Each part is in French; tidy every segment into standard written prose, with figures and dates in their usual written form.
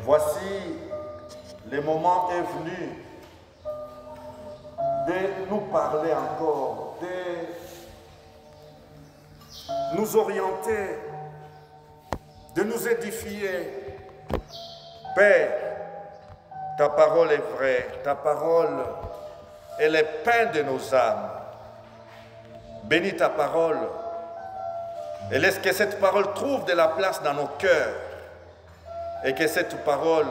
Voici, le moment est venu de nous parler encore, de nous orienter, de nous édifier. Père, ta parole est vraie, ta parole est le pain de nos âmes. Bénis ta parole et laisse que cette parole trouve de la place dans nos cœurs et que cette parole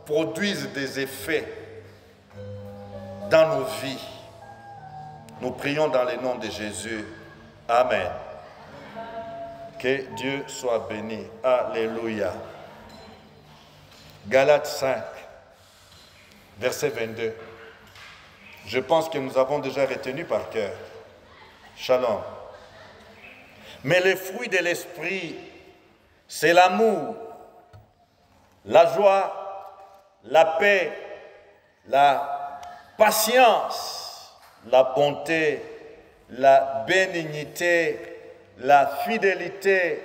produise des effets dans nos vies. Nous prions dans le nom de Jésus. Amen. Que Dieu soit béni. Alléluia. Galates 5, verset 22. Je pense que nous avons déjà retenu par cœur. Shalom. Mais les fruits de l'esprit, c'est l'amour, la joie, la paix, la patience, la bonté, la bénignité, la fidélité,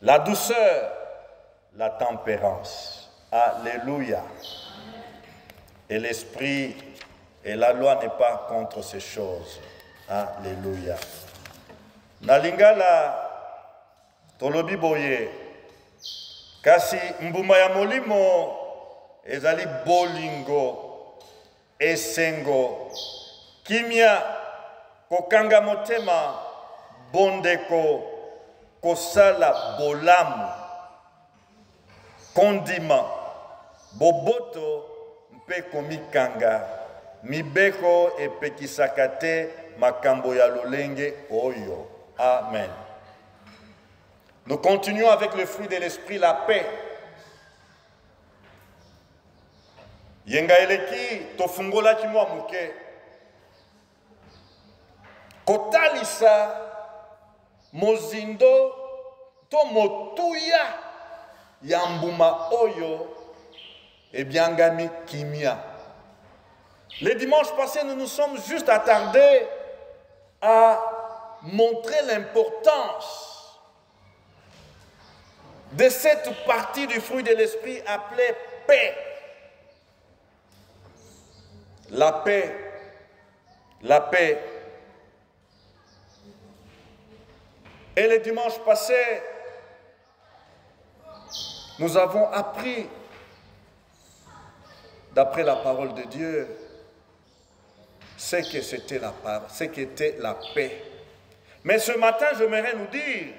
la douceur, la tempérance. Alléluia. Et l'esprit et la loi n'est pas contre ces choses. Alléluia. Na lingala tolobi boye kasi mbuma ya molimo ezali bolingo esengo kimia kokanga motema bondeko kosala bolamu kondima boboto mpe komikanga mibeko epekisaka te makambo ya lolenge oyo. Amen. Nous continuons avec le fruit de l'esprit, la paix. Yenga eleki tofungola ki mwa muke. Kotalisa mozindo to motuya ya mbuma oyo ebiangami kimia. Le dimanche passé, nous nous sommes juste attardés à montrer l'importance de cette partie du fruit de l'esprit appelée paix. La paix, la paix. Et le dimanche passé, nous avons appris, d'après la parole de Dieu, ce qu'était la paix. Mais ce matin, j'aimerais nous dire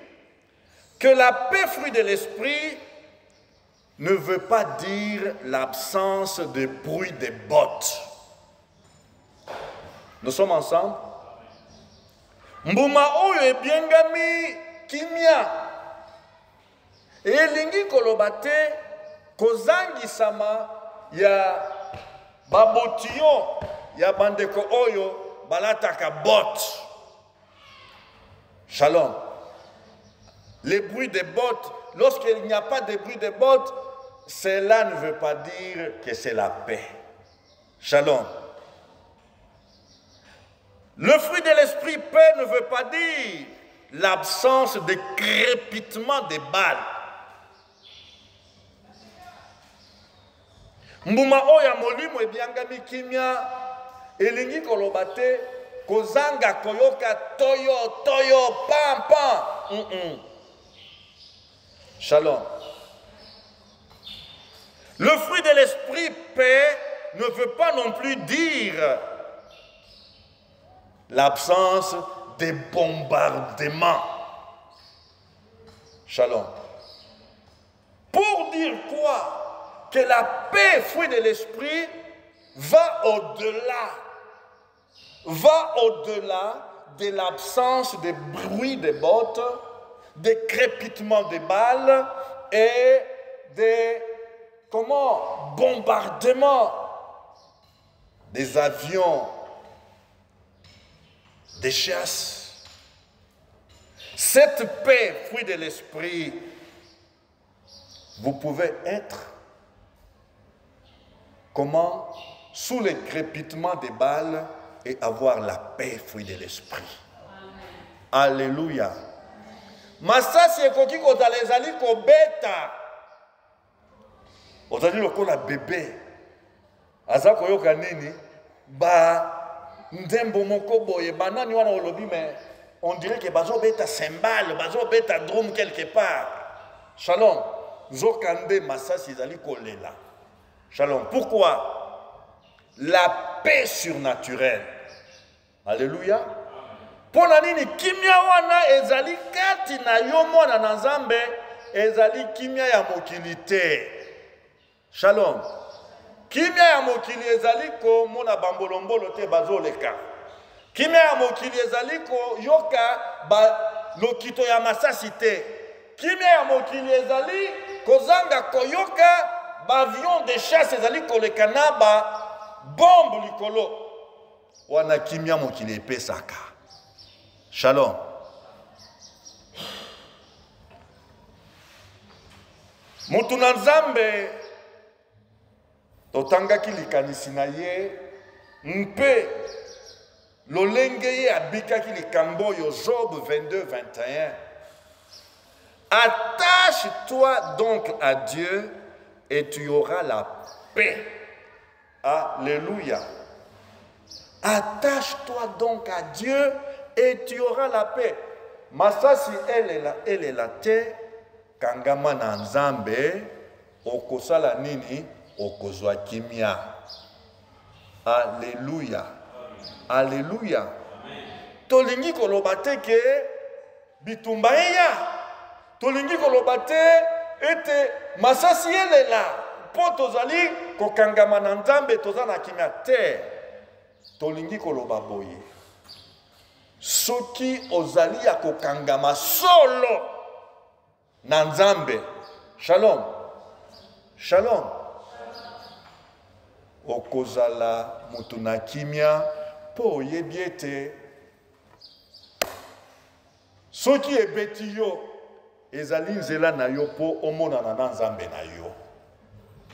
que la paix, fruit de l'esprit, ne veut pas dire l'absence de bruit des bottes. Nous sommes ensemble? Mbuma oyo ebiengami kimia. Elingi kolobate kozangisama ya babotiyo ya bandeko oyo balataka bottes. Shalom. Les bruits des bottes, lorsqu'il n'y a pas de bruit des bottes, cela ne veut pas dire que c'est la paix. Shalom. Le fruit de l'esprit paix ne veut pas dire l'absence de crépitement des balles. Mbuma oya molimo ebiangami kimia elingi kolobate kozanga koyoka toyo pam pam. Shalom. Le fruit de l'esprit paix ne veut pas non plus dire l'absence des bombardements. Shalom. Pour dire quoi? Que la paix, fruit de l'esprit, va au-delà de l'absence de bruit des bottes, des crépitements des balles et des bombardements des avions, des chasses. Cette paix, fruit de l'esprit, vous pouvez être sous le crépitement des balles et avoir la paix, fruit de l'esprit. Alléluia. Masasi ekoki kozala ezali kobeta ozali lokola bébé aza koyoka nini ba ndembo moko boye banani wana olobi mais on dirait que bazobeta cymbale bazobeta drum quelque part. Shalom. Zokande masasi ezali kolela. Shalom. Pourquoi? La paix surnaturelle. Alléluia. Pona nini kimia wana ezali kati na yo mwana na Nzambe ezali kimia ya mokili te. Shalom. Kimia ya mokili ezali ko mona bambolombolo te bazoleka. Kimia ya mokili ezali ko yoka ba lokito ya masasi te. Kimia ya mokili ezali kozanga koyoka ba avion de chasse ezali koleka na ba bombe likolo. Wana kimia mokili epesaka. Shalom. Mutu na Nzambe totangaki likanisi na ye mpe lolenge ye abikaki likambo oyo Job 22-21. Attache-toi donc à Dieu et tu auras la paix. Alléluia. Attache-toi donc à Dieu et tu auras la paix. Masasi elle est la te kangama na Nzambe okosala nini okozwa kimia. Alléluia. Alléluia. Tolingi koloba te ke bitumba eya. Tolingi koloba te ete masasi ele la po tozali kokangama na Nzambe tozana kimia te. Tolingi koloba boye. Soki ozali ya kokangama solo na Nzambe. Shalom. Shalom. Okozala mutu na kimia po oyebi ete soki ebeti yo ezali nzela na yo po omonana na Nzambe na yo.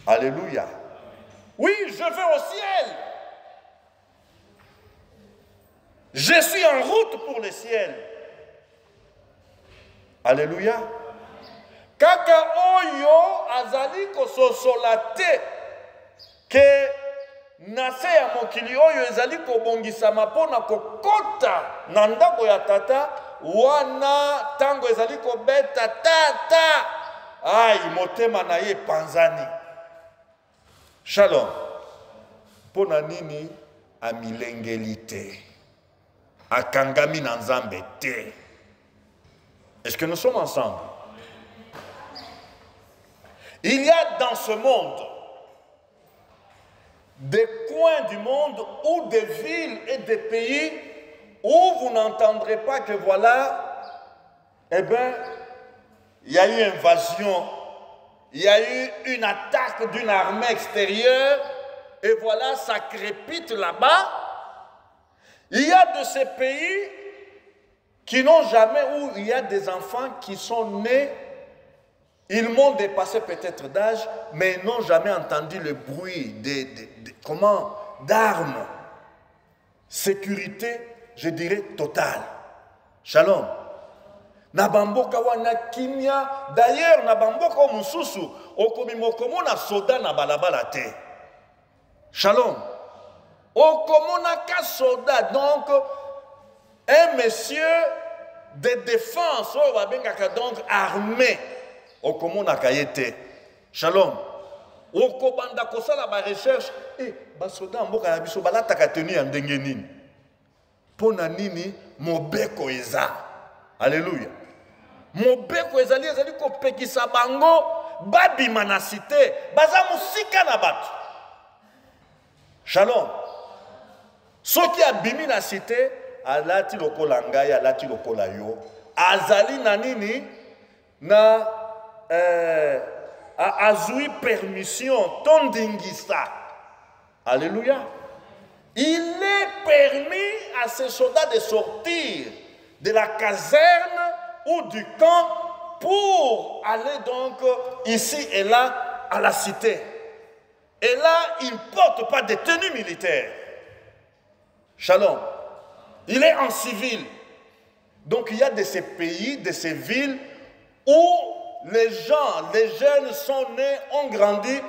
Alléluia. Oui, je vais au ciel. Je suis en route pour le ciel. Alléluia. Kaka oyo azali kososola te ke nase ya mokili oyo ezali kobongisama mpona kokota na ndako ya tata wana tango ezali kobeta tata ai motema na ye panzani. Shalom. Mpona nini amilengeli te akangami na Nzambe te. Est-ce que nous sommes ensemble? Il y a dans ce monde des coins du monde ou des villes et des pays où vous n'entendrez pas que voilà, eh bien, il y a eu invasion, il y a eu une attaque d'une armée extérieure, et voilà, ça crépite là-bas. Il y a de ces pays qui n'ont jamais, où il y a des enfants qui sont nés, ils m'ont dépassé peut-être d'âge, mais n'ont jamais entendu le bruit d'armes. Sécurité, je dirais, totale. Shalom. Nabamboka wana kimia. D'ailleurs, nabamboka mususu, okomimokomo na soda na balabala te. Shalom. Okomona ka soda, donc, un monsieur de défense, donc armé. Okomona kayete. Shalom. Okobanda kosala ba recherche basoda mboka na biso balataka tenu ya ndenge nini. Pona nini mobeko eza. Alléluia. Mobeko ezali kopekisa bango babima na cité baza musika na bato. Shalom. Soki abimi na cité alati lokola ngai alati lokola yo azali na nini na azui permission tondingisa. Alléluia. Il est permis à ces soldats de sortir de la caserne ou du camp pour aller donc ici et là à la cité. Et là, il ne porte pas de tenue militaire. Shalom. Il est en civil. Donc il y a de ces pays, de ces villes où les gens, les jeunes sont nés, ont grandi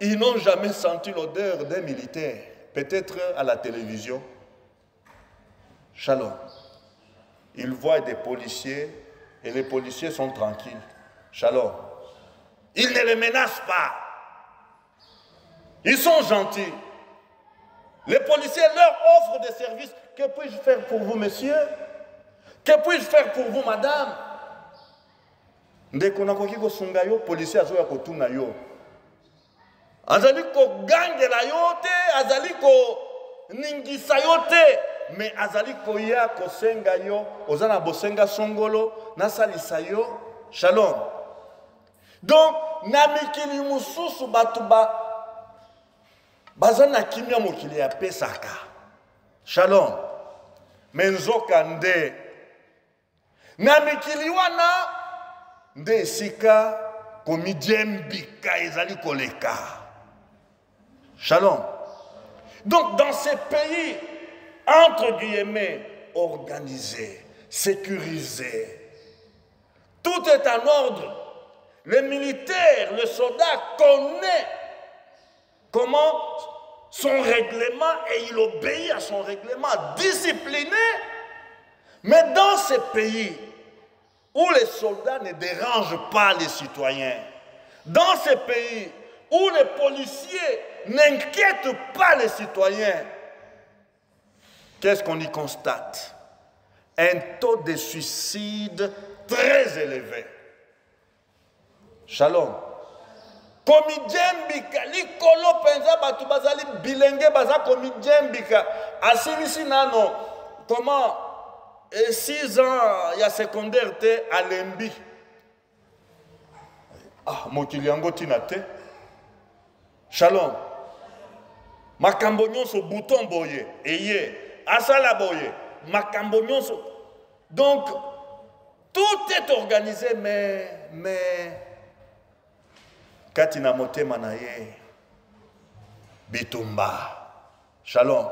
ils n'ont jamais senti l'odeur d'un militaire. Peut-être à la télévision. Shalom. Ils voient des policiers et les policiers sont tranquilles. Shalom. Ils ne les menacent pas. Ils sont gentils. Les policiers leur offrent des services. Que puis-je faire pour vous, monsieur? Que puis-je faire pour vous, madame? Ndeko nakoki kosunga yo, policier azoya kotuna yo. Azali ko gangela yo te, azali ko ningisa yo te, mais azali ko ya kosenga yo, ozana bosenga songolo, nasalisa yo. Shalom. Donc, namikili mususu batuba bazana kimia mokili ya pesaka. Shalom. Menzoka nde. Namikili wana nde sika komidjembika ezali koleka. Shalom. Donc dans ces pays, entre guillemets, organisés, sécurisés, tout est en ordre. Le militaire, le soldat connaît comment son règlement et il obéit à son règlement, discipliné. Mais dans ces pays où les soldats ne dérangent pas les citoyens, dans ces pays où les policiers n'inquiètent pas les citoyens, qu'est-ce qu'on y constate? Un taux de suicide très élevé. Shalom. Komidjembika, likolo penza batu bazali bilenge baza komidjembika. Asimisi nano, comment 6 ans, il y a secondaire te à Lembi. Ah, mokili yango tina te. Shalom. Makambo nyonso bouton boye, eye, asala boye, makambo nyonso. Donc, tout est organisé, mais katina motema na ye bitumba. Shalom.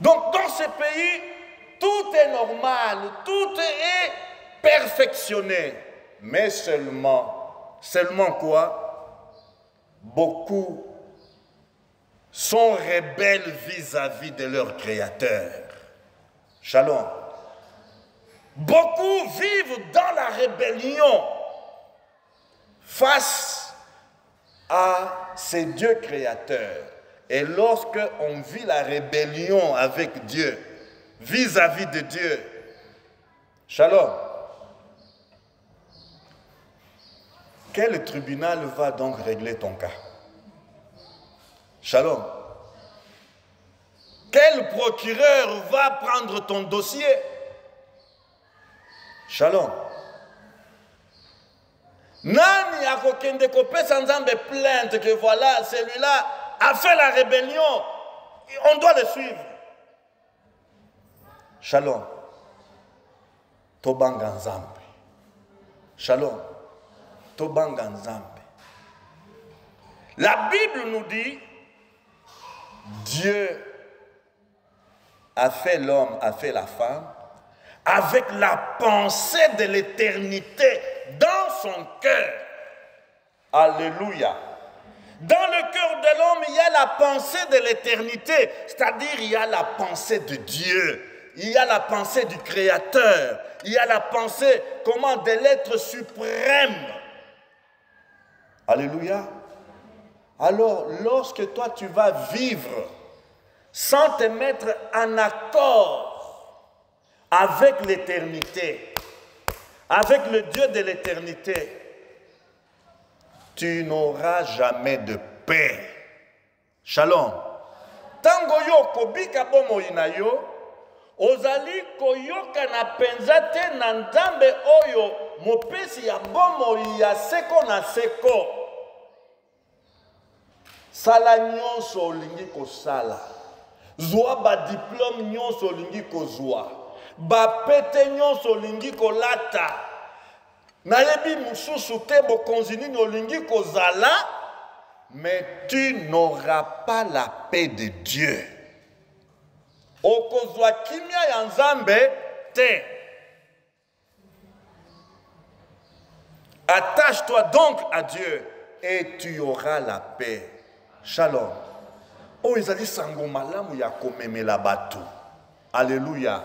Donc dans ce pays, tout est normal, tout est perfectionné. Mais seulement quoi? Beaucoup sont rebelles vis-à-vis de leur Créateur. Shalom. Beaucoup vivent dans la rébellion face à ces dieux créateurs. Et lorsque on vit la rébellion avec Dieu, vis-à-vis de Dieu, Shalom, quel tribunal va donc régler ton cas? Shalom. Quel procureur va prendre ton dossier? Shalom. Nani akokende kopesa nzambe plainte que voilà, celui-là a fait la rébellion. On doit le suivre. Shalom. Tobanga nzambe. Shalom. Tobanga nzambe. La Bible nous dit, Dieu a fait l'homme, a fait la femme, avec la pensée de l'éternité dans son cœur. Alléluia. Dans le cœur de l'homme, il y a la pensée de l'éternité, c'est-à-dire il y a la pensée de Dieu, il y a la pensée du Créateur, il y a la pensée, de l'être suprême. Alléluia. Alors, lorsque toi tu vas vivre sans te mettre en accord avec l'éternité, avec le Dieu de l'éternité, tu n'auras jamais de paix. Shalom. Tango yo kobika bomoi na yo, ozali koyoka na penza te na nzambe oyo mopesi ya bomoi ya seko na seko. Sala nyonso olingi kosala. Zwa ba diplôme nyonso olingi kozwa. Ba pete nyonso olingi kolata. Nayebi mususu te bokonzi nini olingi kozala, mais tu n'auras pas la paix de Dieu. Okozwa kimia ya nzambe te. Attache-toi donc à Dieu. et tu auras la paix. Shalom. Oh, ils allaient sango malamu ya komemela batu. Alléluia.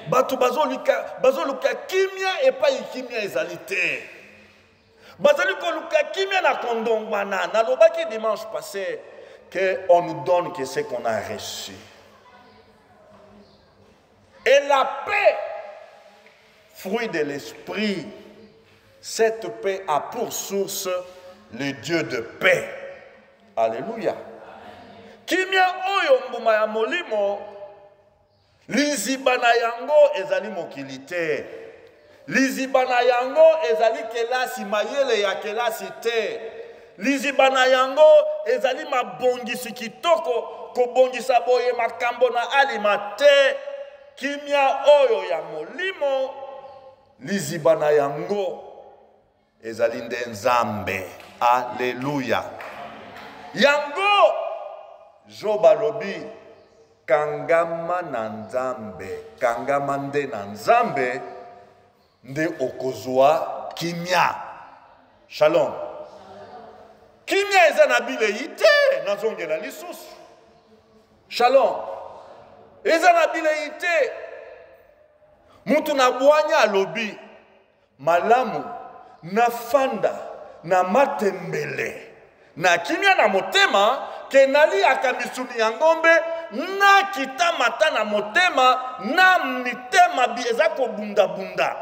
Batu bazoluka kimia et pas kimia ezalité. Bazaluka luka kimia na kondongwana. Na lobaki dimanche passé que on nous donne que ce qu'on a reçu. Et la paix, fruit de l'esprit, cette paix a pour source le Dieu de paix. Alléluia. Kimia oyo mbuma ya molimo, liziba na yango ezali mokili te. Liziba na yango ezali kelasi mayele ya kelasi te. Liziba na yango ezali mabongisi kitoko kobongisa boye makambo na alima te. Kimia oyo ya molimo, liziba na yango ezali nde Nzambe. Alléluia. Yango Joba lobi kangama na Nzambe, kangama nde na Nzambe nde okozwa kimia. Shalom. Kimia eza na bilei te nazongela lisusu. Shalom. Eza na bilei te. Mutu na bwanya alobi malamu na fanda na matembele na kimia na motema kenali akamisuni ya ngombe na kita mata na motema na mitema bieza ko bunda bunda.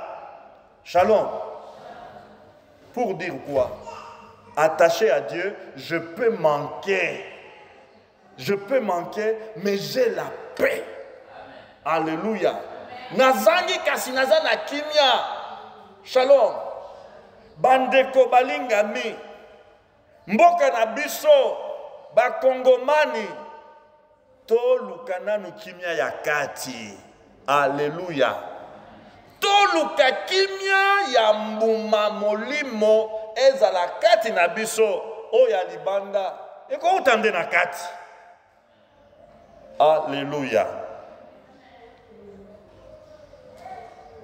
Shalom. Pour dire quoi? Attaché à Dieu, je peux manquer. Je peux manquer, mais j'ai la paix. Alléluia. Nazangi kasi nazana kimia. Shalom. Bandeko balingami. Mboka na biso. Bakongomani. Toluka nanu kimia ya kati. Alléluia. Toluka kimia ya mbuma molimo. Ezala kati na biso. Oya libanda. Eko utande na kati. Alléluia.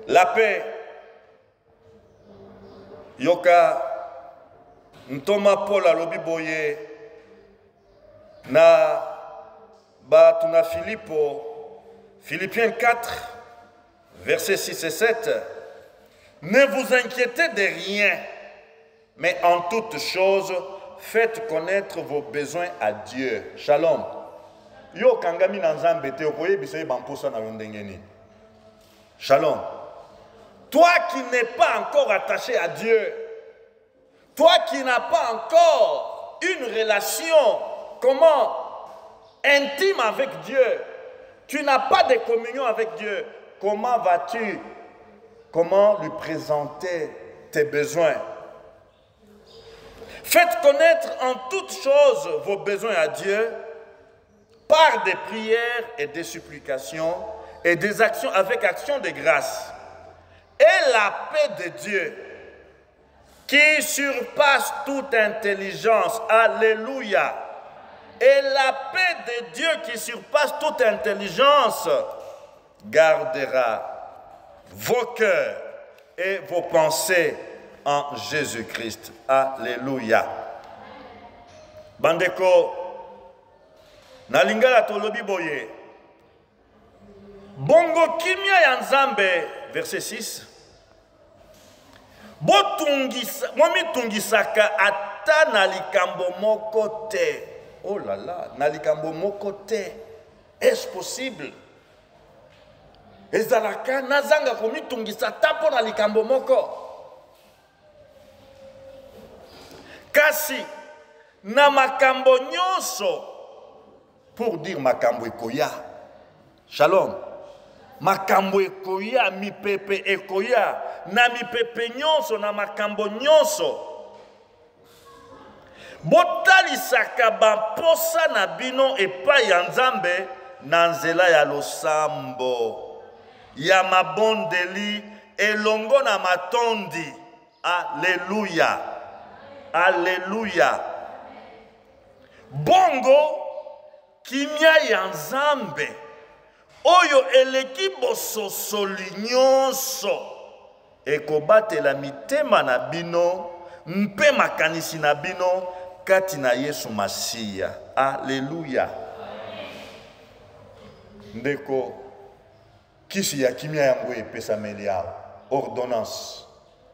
La paix. Yoka Ntoma Paul alobi boye na batuna Philippiens 4 versets 6 et 7. Ne vous inquiétez de rien, mais en toutes choses faites connaître vos besoins à Dieu. Shalom. Yo kangami na Nzambe te okoye biso bamposa na yondengeni. Shalom. Toi qui n'es pas encore attaché à Dieu, toi qui n'as pas encore une relation, intime avec Dieu, tu n'as pas de communion avec Dieu, comment vas-tu, lui présenter tes besoins? Faites connaître en toutes choses vos besoins à Dieu par des prières et des supplications et des actions avec action de grâce. Et la paix de Dieu qui surpasse toute intelligence, alléluia, et la paix de Dieu qui surpasse toute intelligence gardera vos cœurs et vos pensées en Jésus-Christ. Alléluia. Bandeko, nalingala tolobi boye. Bongo kimia ya Nzambe, verset 6. Momi tungisaka ata na likambo moko te. Oh là là, na likambo moko te. Est-ce possible? Ezalaka nazanga komi tungisa tapo na likambo moko. Kasi na makambo nyonso, pour dire makambo ekoya. Shalom. Makambo ekoya, mipepe ekoya, na mipepe nyonso, na makambo nyonso. Botalisaka bamposa na bino epai ya Nzambe na nzela ya losambo, ya mabondeli elongo na matondi. Alléluia. Alléluia. Bongo kimia ya Nzambe oyo eleki bososoli nyonso ekobatela mitema na bino mpe makanisi na bino kati na Yesu Masiya. Alléluia. Ndeko kisi ya kimia yango epesameli awa. Ordonnance.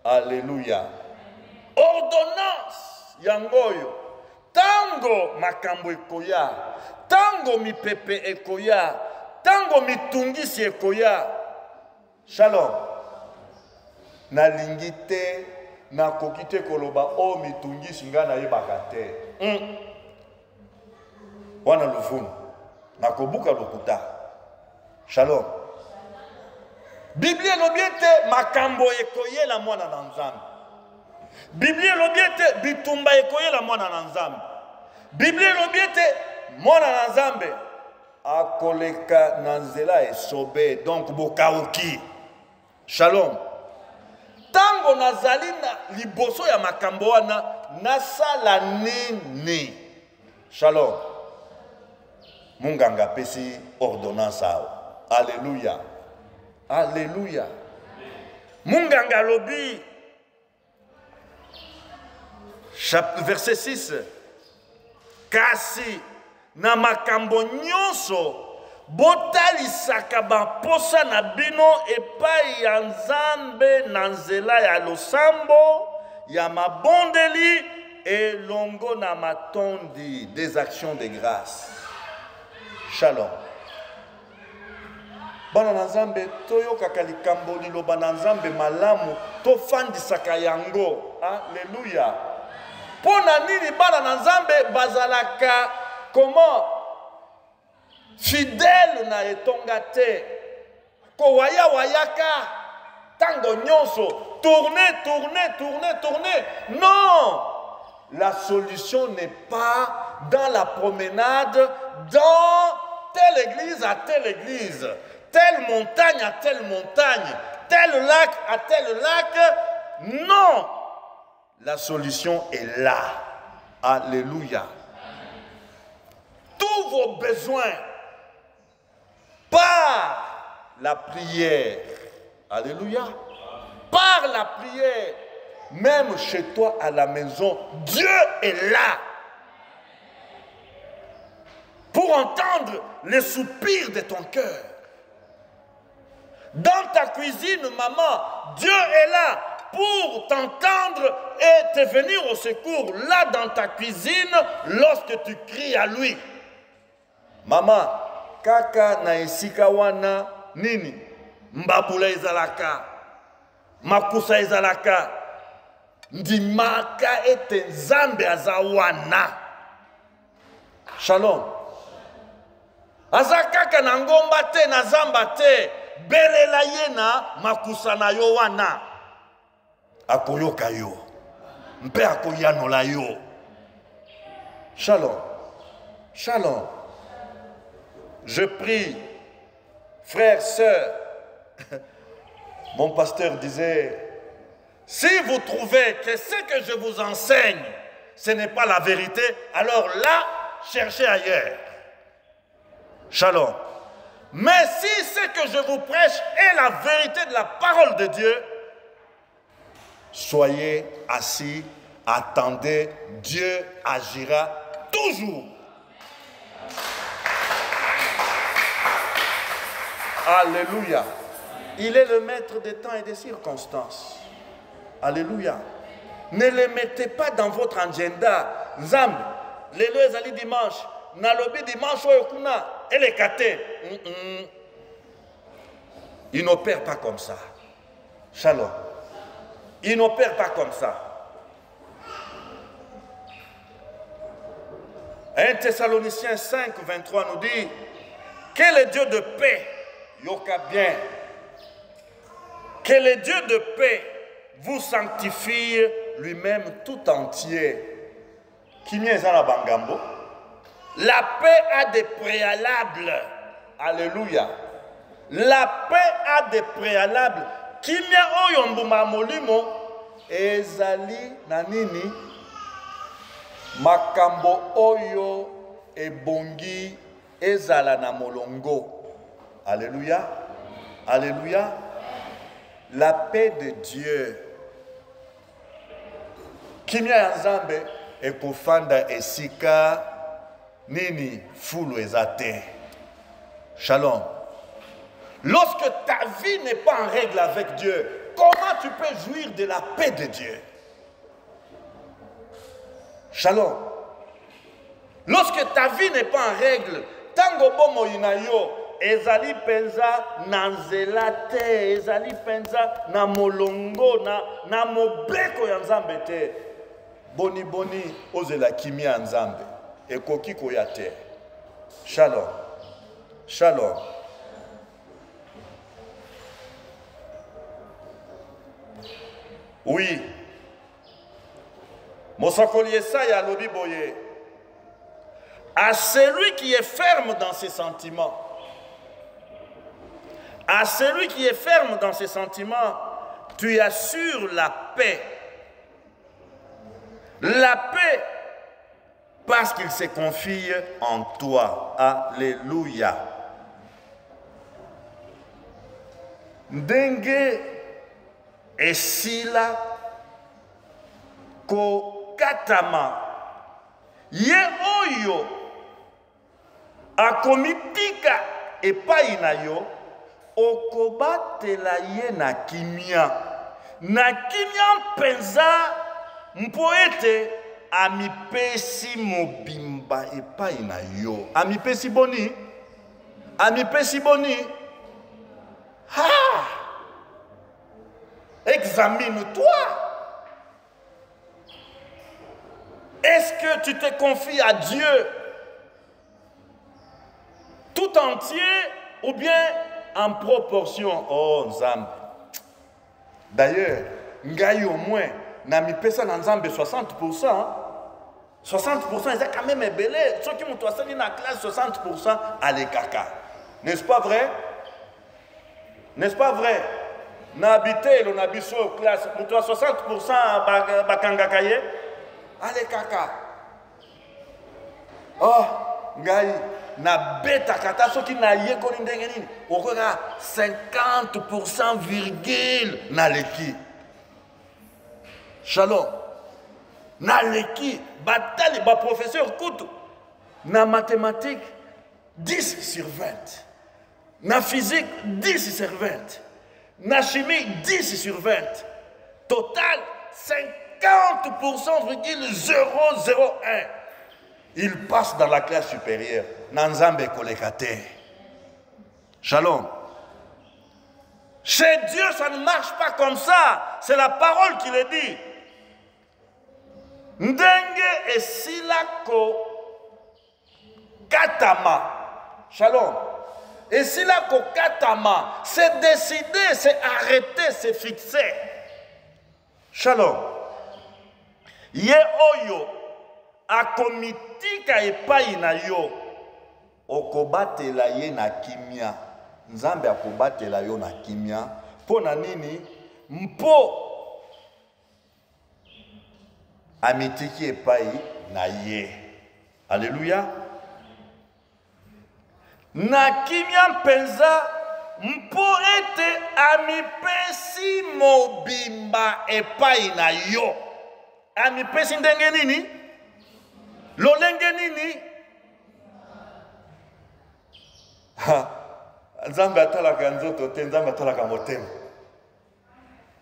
Alléluia. Ordonnance yangoyo. Tango makambo ekoya, tango mipepe ekoya, tango mitungisi ekoya. Shalom. Nalingi te nakoki te koloba o mitungisi nga nayebaka te. Wana luvunu nakobuka lokuta. Shalom. Biblia elobi ete makambo ekoyela mwana na Nzambe. Biblia elobi ete bitumba ekoyela mwana na Nzambe. Biblia elobi ete mwana na Nzambe akoleka na nzela esobe, donc bokauki. Shalom. Tango nazali na liboso ya makambo wana nasala nini? Shalom. Munganga pesi ordonnance awa. Alléluia. Alléluia. Munganga lobi verset 6. Kasi na makambo nyonso botalisaka bamposa na bino epai ya Nzambe na nzela ya losambo ya mabondeli elongo na matondi des actions de grâce. Shalom. Bana na Nzambe toyokaka likambo liloba na Nzambe malamu tofandisaka yango. Alléluia. Pona nini bana na Nzambe bazalaka comment fidèle na etonga te ko waya wayaka tango nyonso tourner. Non, la solution n'est pas dans la promenade dans telle église à telle église, telle montagne à telle montagne, tel lac à tel lac. Non, la solution est là. Alléluia. Tous vos besoins par la prière. Alléluia. Par la prière. Même chez toi à la maison, Dieu est là. Pour entendre les soupirs de ton cœur. Dans ta cuisine, maman, Dieu est là pour t'entendre et te venir au secours. Là dans ta cuisine, lorsque tu cries à lui. Maman, kaka na esika wana nini? Mbabula ezalaka, makusa ezalaka, ndimaka ete Nzambe azawana. Shalom. Azakaka na ngomba te na zamba te, belela yena makusa na yo wana. Akoyoka yo, mpe akoyanola yo. Shalom. Shalom. Je prie, frères, sœurs. Mon pasteur disait, si vous trouvez que ce que je vous enseigne, ce n'est pas la vérité, alors là, cherchez ailleurs. Shalom. Mais si ce que je vous prêche est la vérité de la parole de Dieu, soyez assis, attendez, Dieu agira toujours. Alléluia. Il est le maître des temps et des circonstances. Alléluia. Ne le mettez pas dans votre agenda. Nzambe, lelo ezali dimanche, nalobi dimanche oyo kuna, elekate. Il n'opère pas comme ça. Shalom. Il n'opère pas comme ça. 1 Thessaloniciens 5, 23 nous dit que le Dieu de paix, yoka bien, que le Dieu de paix vous sanctifie lui-même tout entier. La paix a des préalables. Alléluia. La paix a des préalables. Kimia oyombuma molimo ezali nanini makambo oyo ebongi ezala na molongo. Alléluia. Alléluia. La paix de Dieu kimia ya nzambe ekofanda esika nini fulu ezate. Shalom. Lorsque ta vie n'est pas en règle avec Dieu, comment tu peux jouir de la paix de Dieu? Shalom. Lorsque ta vie n'est pas en règle, tango bomo inayo, ezali penza na nzela te, ezali penza na molongo, na mobeko ya nzambe te. Boni boni ozela kimia ya nzambe, ekoki koya te. Shalom. Shalom. Oui. Mosakoli Esaya alobi boye. À celui qui est ferme dans ses sentiments, à celui qui est ferme dans ses sentiments, tu assures la paix. La paix parce qu'il se confie en toi. Alléluia. Ndenge esila ko katama ye oyo akomitika epai na yo okobatela ye na kimia mpenza mpo ete amipesi mobimba epai na yo. Amipesi boni? Amipesi boni? Ha! Examine-toi. Est-ce que tu te confies à Dieu tout entier ou bien en proportion? Oh, Nzambe. D'ailleurs, ngai au moins, na mi pesa na Nzambe 60%. 60%, c'est quand même belé. Ceux qui m'ont dans la classe, 60% à l'ékaka. N'est-ce pas vrai? N'est-ce pas vrai? Na habité, on a biso classe, pour toi 60% bakangakaye. Allez kaka. Oh, ngai na beta kata soki na ye koni ndenge nini. Okoka 50% virgule na leki. Shalom. Na leki batali ba professeur kutu. Na mathématiques 10 sur 20. Na physique 10 sur 20. Na chimie 10 sur 20. Total 50,001. Il passe dans la classe supérieure. Nanzambe kolekate. Shalom. Chez Dieu, ça ne marche pas comme ça. C'est la parole qui le dit. Ndenge esilako katama. Shalom. Esilako katama. C'est décider, c'est arrêter, c'est fixer. Shalom. Ye oyo akomitika epai na yo okobatela ye na kimia. Nzambe akobatela yo na kimia. Po na nini? Mpo amitiki epai na ye. Alléluia. Na kimia mpenza mpo ete amipesi mobimba epai na yo. Amipesi ndenge nini? Lolenge nini? Nzambe atalaka nzoto te, Nzambe atalaka motema.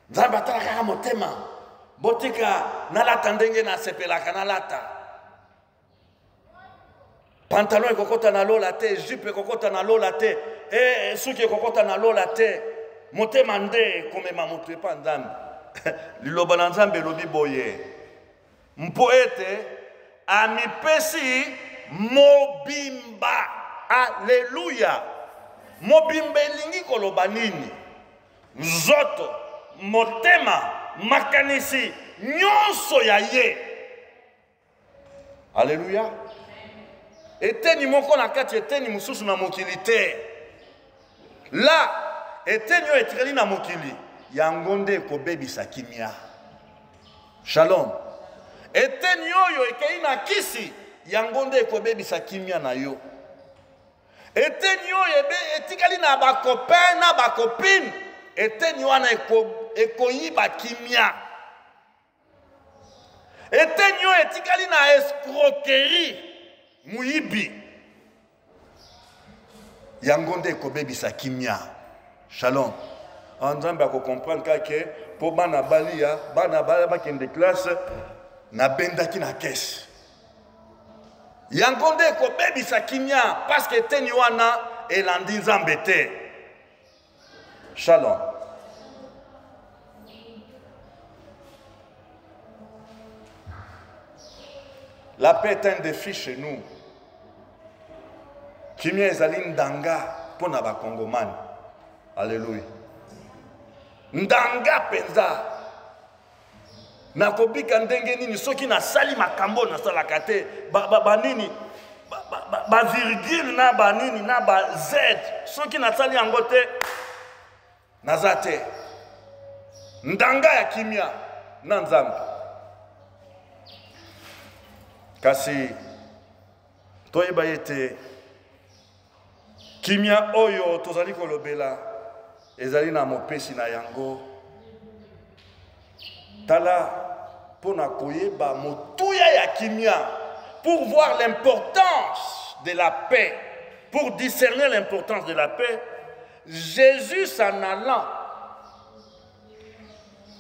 Nzambe atalaka motema. Botika nalata ndenge na sepelaka nalata. Pantalon ekokota na lola te, jupe ekokota na lola te, suki ekokota na lola te. Motema nde komema moto epa Nzambe. Liloba na Nzambe lobi boye. Mpo ete amipesi mobimba. Alléluia. Mobimba elingi koloba nini? Nzoto, motema, makanisi, nyonso ya ye. Alléluia. Eteni moko na kati eteni mususu na mokili te. La eteni yo etreli na mokili. Yango nde ekobebisa kimia. Shalom. Eteni oyo ekei na kisi. Yango nde ekobebisa kimia na yo. Eteni oyo etikali na bakopain na bakopine. Eteni wana ekoyiba kimia. Etenyo etikali na escroquerie muyibi. Yango nde kobebisa kimia. Shalom. Nzambe akokomprendre que po bana balia, bana bala bakende classe na bendaki na caisse. Yango nde kobebisa kimia parce que etenyo wana elandi Nzambe te. Shalom. La paix est un défi chez nous. Kimia ezali ndanga pona ba Congomani. Alléluia. Ndanga penza. Nakobika ndenge nini soki na sali makambo na sala kate ba nini ba virgule na ba nini na ba z soki na sali yango te nazate. Ndanga ya kimia na Nzambe. Kasi toyeba yete kimia oyo tozali kolobela ezali na mopesi na yango tala pona koyeba motuya ya kimia pour voir l'importance de la paix, pour discerner l'importance de la paix. Jésus s'en allant,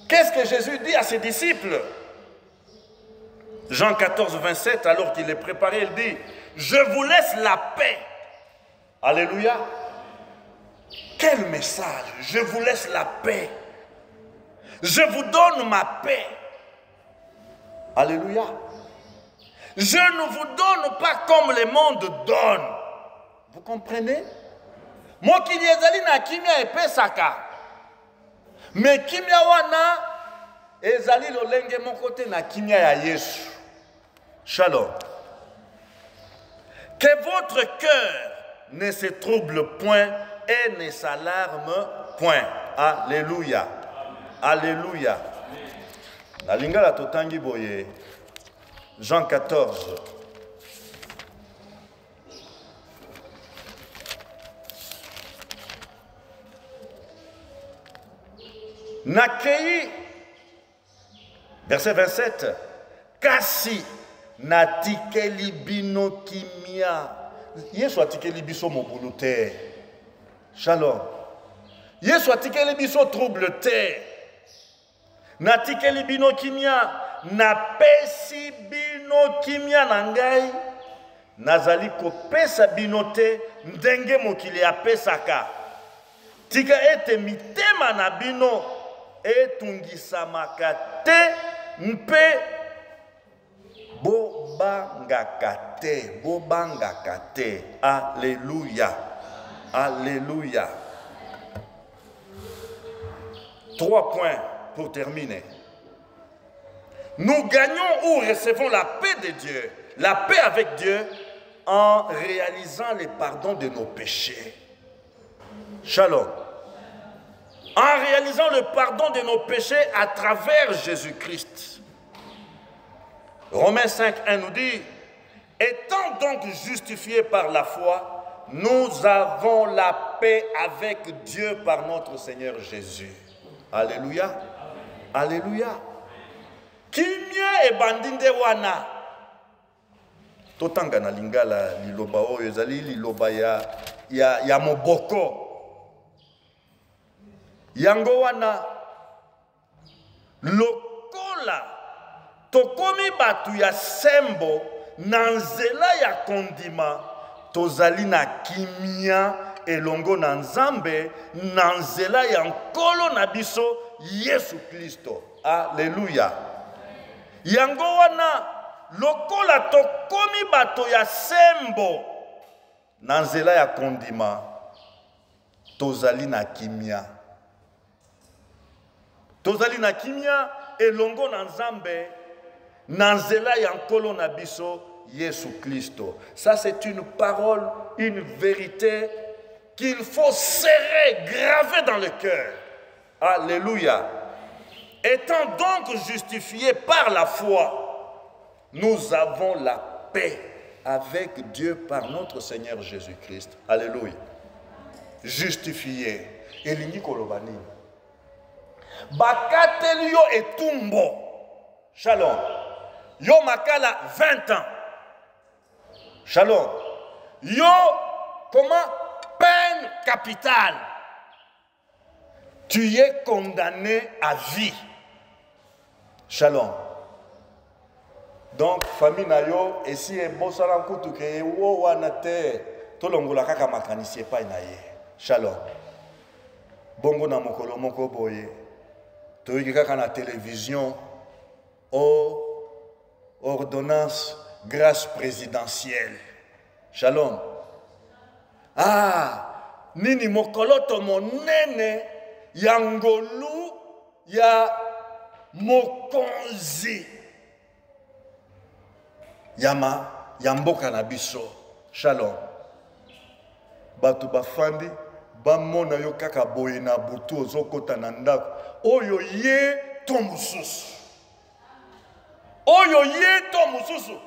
qu'est-ce que Jésus dit à ses disciples? Jean 14, 27, alors qu'il est préparé, il dit, je vous laisse la paix. Alléluia. Quel message! Je vous laisse la paix. Je vous donne ma paix. Alléluia. Je ne vous donne pas comme le monde donne. Vous comprenez? Moi qui ezali na kimia epesaka. Mais kimia wana ezali lolenge mon côté na kimia ya Yesu. Shalom. Que votre cœur ne se trouble point et ne s'alarme point. Alléluia. Alléluia. La lingala totangi boye. Jean 14. Nakei, verset 27. Kasi natikeli bino kimia. Yesu atikeli biso mobulu te. Shalom. Yesu atikeli biso trouble te. Natikeli bino kimia. Napesi bino kimia na ngai. Nazali kopesa bino te ndenge mokili apesaka. Tika ete mitema na bino etungisamaka te mpe bobangaka te. Alléluia. Alléluia. 3 points pour terminer. Nous gagnons ou recevons la paix de Dieu, la paix avec Dieu, en réalisant le pardon de nos péchés. Shalom. En réalisant le pardon de nos péchés à travers Jésus-Christ. Romains 5:1 nous dit, étant donc justifiés par la foi, nous avons la paix avec Dieu par notre Seigneur Jésus. Alléluia. Alléluia. Kimia e bandinde wana. Totanga na lingala liloba oyo ezali liloba ya moboko. Yango wana lokola tokomi batu ya sembo na nzela ya kondima tozali na kimia elongo na Nzambe na nzela ya nkolo na biso Yesu Kristo. Alléluia. Yango wana lokola tokomi bato ya sembo na nzela ya kondima tozali na kimia. Tozali na kimia elongo na Nzambe na nzela ya nkolo na biso Yesu Kristo. Ça c'est une parole, une vérité qu'il faut serrer, graver dans le cœur. Alléluia. Étant donc justifiés par la foi, nous avons la paix avec Dieu par notre Seigneur Jésus-Christ. Alléluia. Justifiés. Elingi kolobani. Bakatelio etumbo. Shalom. Yo makala 20 ans. Shalom. Yo, comment? Peine capitale. Tu es condamné à vie. Shalom. Donc, famille na yo, et si bon salam kutu ke wo wanate, to longola kaka makanisi pa na ye. Shalom. Bongo na mokolo moko boye. To yi kaka na télévision o ordonnance grâce présidentielle. Shalom. Ah, nini mokolo to monene yangolu ya mokonzi. Yama, yamboka na biso. Shalom. Batu bafandi, bamona yo kaka boye na butu ozokota na ndako. Oyo ye to mususu. Oyo ye to mususu.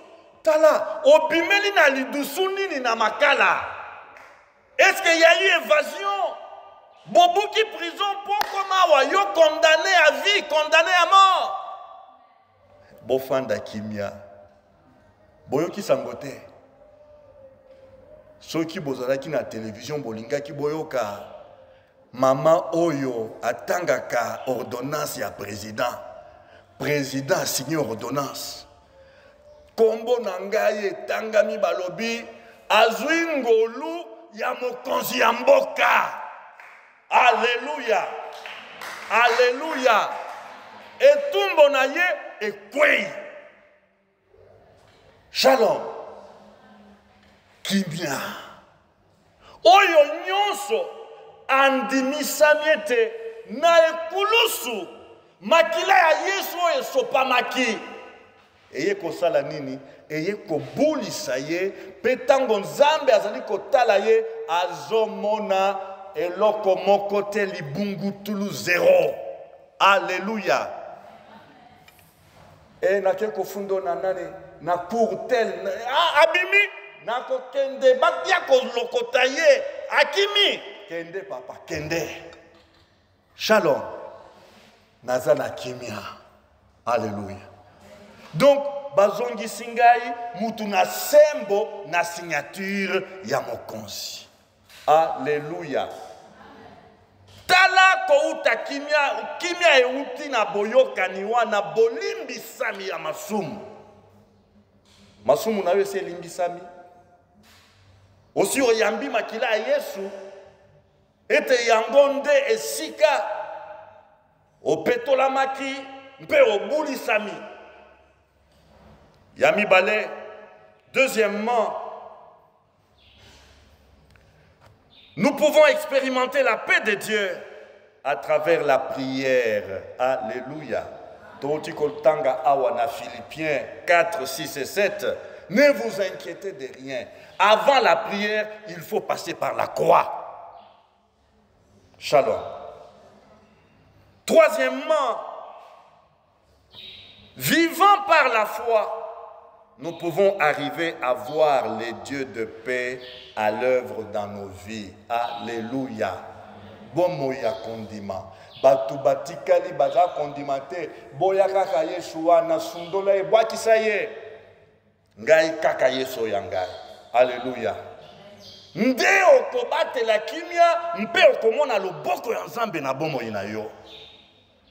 Tala, obimeli na lidusu nini na makala. Est-ce qu'il y a eu évasion? Bobuki prison pour comment yo condamné à vie, condamné à mort. Bofanda kimia. Boyoki sangote. Soki bozalaki na télévision bolingaki boyoka. Mama oyo atangaka ordonnance ya président. Président a signé ordonnance. Kombo nangaye tangami balobi azwi ngolu ya mokonzi ya mboka. Alléluia. Alléluia. Etumbo na ye ekwei. Shalom. Kimia. Oyo nyonso andimisami ete na ekulusu makila ya Yesu esopamaki. Eye kosala nini? Eye kobulisa ye pe tango Nzambe azali kotala ye azomona eloko moko te libungutulu zero. Alléluia. E nake kofundo na nani na cour tel abimi nako kende bakia kolokota ye akimi kende papa kende. Shalom. Nazana kimia. Alléluia. Donc bazongi singai mutu na sembo na signature ya mokonzi. Alléluia. Tala ko uta kimia, kimia euti na boyoka niwa na bolimbi sami ya masumu. Masumu na yo se limbi sami. Osi oyambi makila ya Yesu ete yangonde esika opetola maki mpe obuli sami. Yami balé. Deuxièmement, nous pouvons expérimenter la paix de Dieu à travers la prière. Alléluia. Totikoltanga awana Philippiens 4, 6 et 7. Ne vous inquiétez de rien. Avant la prière, il faut passer par la croix. Shalom. Troisièmement, vivant par la foi, nous pouvons arriver à voir les dieux de paix à l'œuvre dans nos vies. Alléluia. Bomoya kondima. Batu batikali baza kondimate. Boya kaka Yeshua na sundola e bwakisa ye. Ngai kaka Yesu ya ngai. Alléluia. Nde okobate la kimia, mpe okomona loboko ya Nzambe na bomoyi na yo.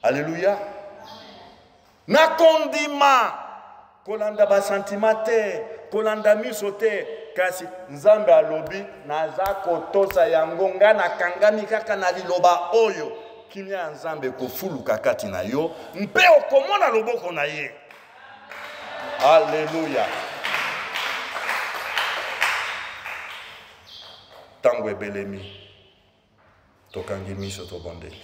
Alléluia. Na kondima. Kolanda ba sentimate, kolanda misote, kasi Nzambe alobi naza kotosa yango nga na kangami kaka na liloba oyo. Kimia Nzambe kofuluka kati na yo, mpe okomona loboko na ye. Alléluia. Tango ebelemi, tokangi miso to bondeli.